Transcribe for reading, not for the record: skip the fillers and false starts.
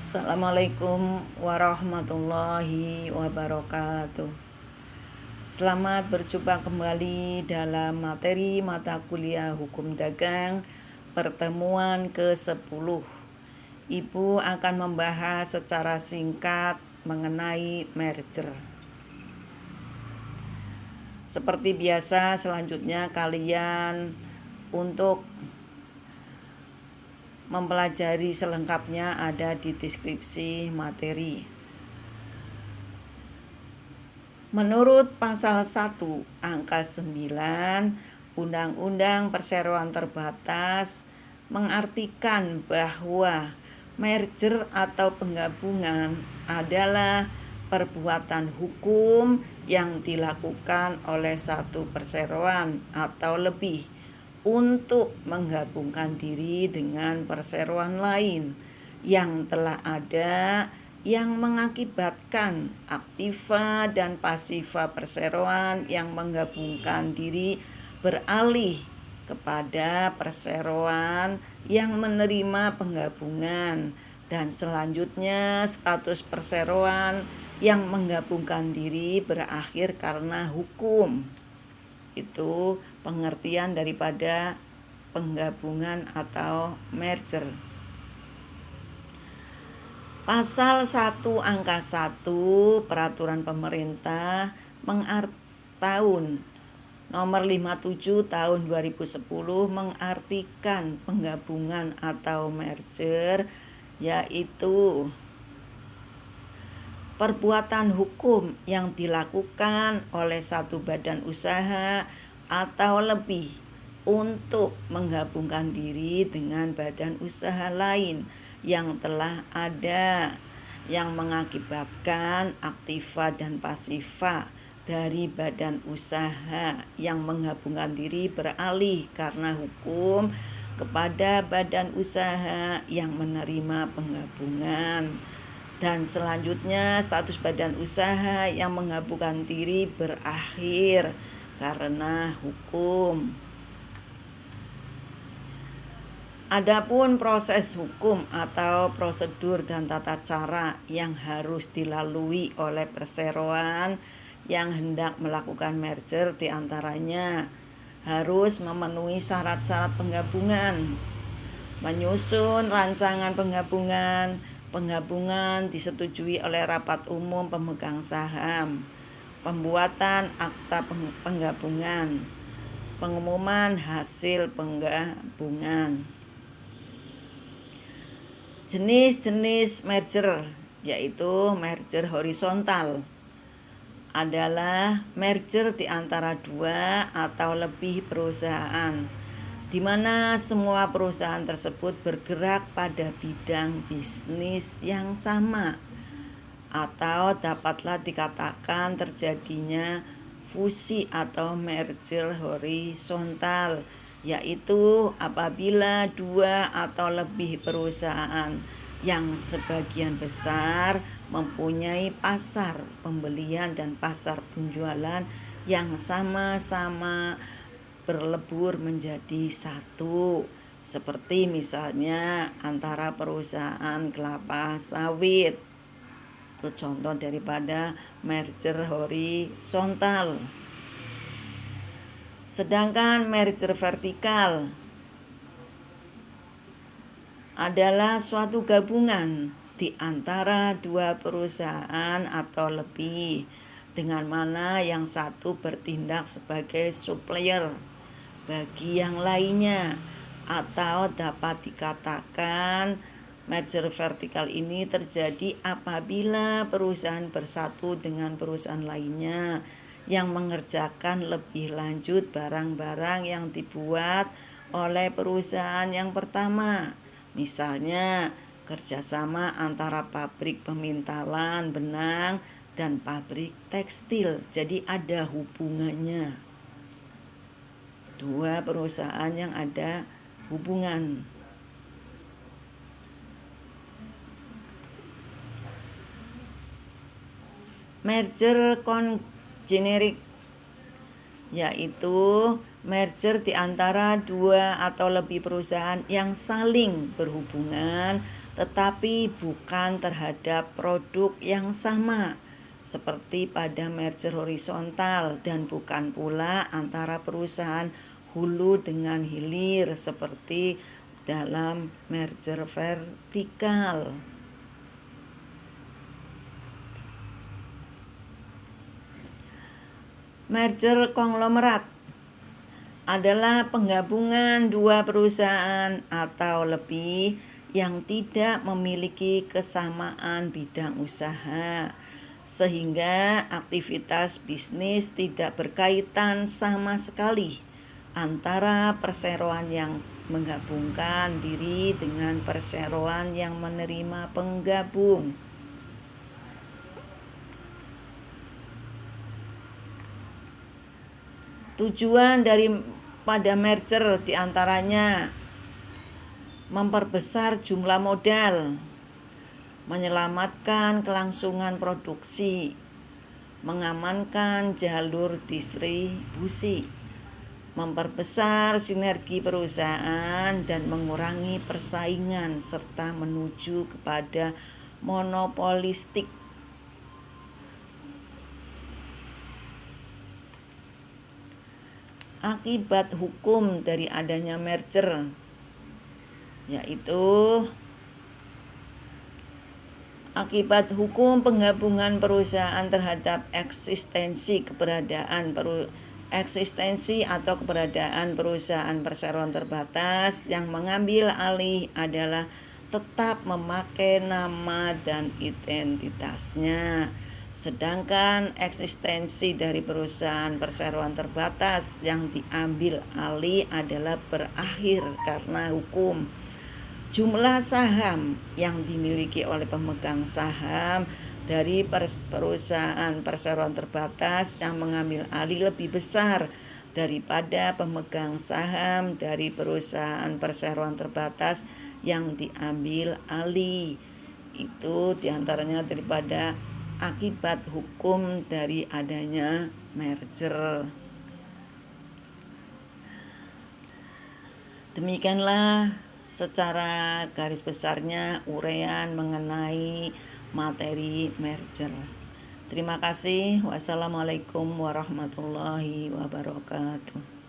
Assalamualaikum warahmatullahi wabarakatuh. Selamat berjumpa kembali dalam materi mata kuliah Hukum Dagang pertemuan ke-10. Ibu akan membahas secara singkat mengenai merger. Seperti biasa, selanjutnya kalian untuk mempelajari selengkapnya ada di deskripsi materi. Menurut pasal 1 angka 9 Undang-Undang Perseroan Terbatas mengartikan bahwa merger atau penggabungan adalah perbuatan hukum yang dilakukan oleh satu perseroan atau lebih untuk menggabungkan diri dengan perseroan lain yang telah ada, yang mengakibatkan aktiva dan pasiva perseroan yang menggabungkan diri beralih kepada perseroan yang menerima penggabungan, dan selanjutnya status perseroan yang menggabungkan diri berakhir karena hukum. Itu pengertian daripada penggabungan atau merger. Pasal 1 angka 1 Peraturan Pemerintah tahun nomor 57 tahun 2010 mengartikan penggabungan atau merger yaitu perbuatan hukum yang dilakukan oleh satu badan usaha atau lebih untuk menggabungkan diri dengan badan usaha lain yang telah ada, yang mengakibatkan aktiva dan pasiva dari badan usaha yang menggabungkan diri beralih karena hukum kepada badan usaha yang menerima penggabungan. Dan selanjutnya status badan usaha yang menggabungkan diri berakhir karena hukum. Adapun proses hukum atau prosedur dan tata cara yang harus dilalui oleh perseroan yang hendak melakukan merger diantaranya harus memenuhi syarat-syarat penggabungan, menyusun rancangan penggabungan disetujui oleh rapat umum pemegang saham, pembuatan akta penggabungan, pengumuman hasil penggabungan. Jenis-jenis merger yaitu merger horizontal adalah merger di antara dua atau lebih perusahaan, di mana semua perusahaan tersebut bergerak pada bidang bisnis yang sama, atau dapatlah dikatakan terjadinya fusi atau merger horizontal, yaitu apabila dua atau lebih perusahaan yang sebagian besar mempunyai pasar pembelian dan pasar penjualan yang sama-sama berlebur menjadi satu, seperti misalnya antara perusahaan kelapa sawit. Itu contoh daripada merger horizontal. Sedangkan merger vertikal adalah suatu gabungan di antara dua perusahaan atau lebih, dengan mana yang satu bertindak sebagai supplier bagi yang lainnya, atau dapat dikatakan merger vertikal ini terjadi apabila perusahaan bersatu dengan perusahaan lainnya yang mengerjakan lebih lanjut barang-barang yang dibuat oleh perusahaan yang pertama. Misalnya kerjasama antara pabrik pemintalan benang dan pabrik tekstil. Jadi ada hubungannya. Dua perusahaan yang ada hubungan. Merger generik yaitu merger di antara dua atau lebih perusahaan yang saling berhubungan tetapi bukan terhadap produk yang sama, seperti pada merger horizontal, dan bukan pula antara perusahaan hulu dengan hilir seperti dalam merger vertikal. Merger konglomerat adalah penggabungan dua perusahaan atau lebih yang tidak memiliki kesamaan bidang usaha, sehingga aktivitas bisnis tidak berkaitan sama sekali antara perseroan yang menggabungkan diri dengan perseroan yang menerima penggabung. Tujuan daripada merger diantaranya memperbesar jumlah modal, menyelamatkan kelangsungan produksi, mengamankan jalur distribusi, memperbesar sinergi perusahaan dan mengurangi persaingan serta menuju kepada monopolistik. Akibat hukum dari adanya merger yaitu akibat hukum penggabungan perusahaan terhadap eksistensi atau keberadaan perusahaan perseroan terbatas yang mengambil alih adalah tetap memakai nama dan identitasnya, sedangkan eksistensi dari perusahaan perseroan terbatas yang diambil alih adalah berakhir karena hukum. Jumlah saham yang dimiliki oleh pemegang saham dari perusahaan perseroan terbatas yang mengambil alih lebih besar daripada pemegang saham dari perusahaan perseroan terbatas yang diambil alih. Itu diantaranya daripada akibat hukum dari adanya merger. Demikianlah secara garis besarnya uraian mengenai materi merger. Terima kasih. Wassalamualaikum warahmatullahi wabarakatuh.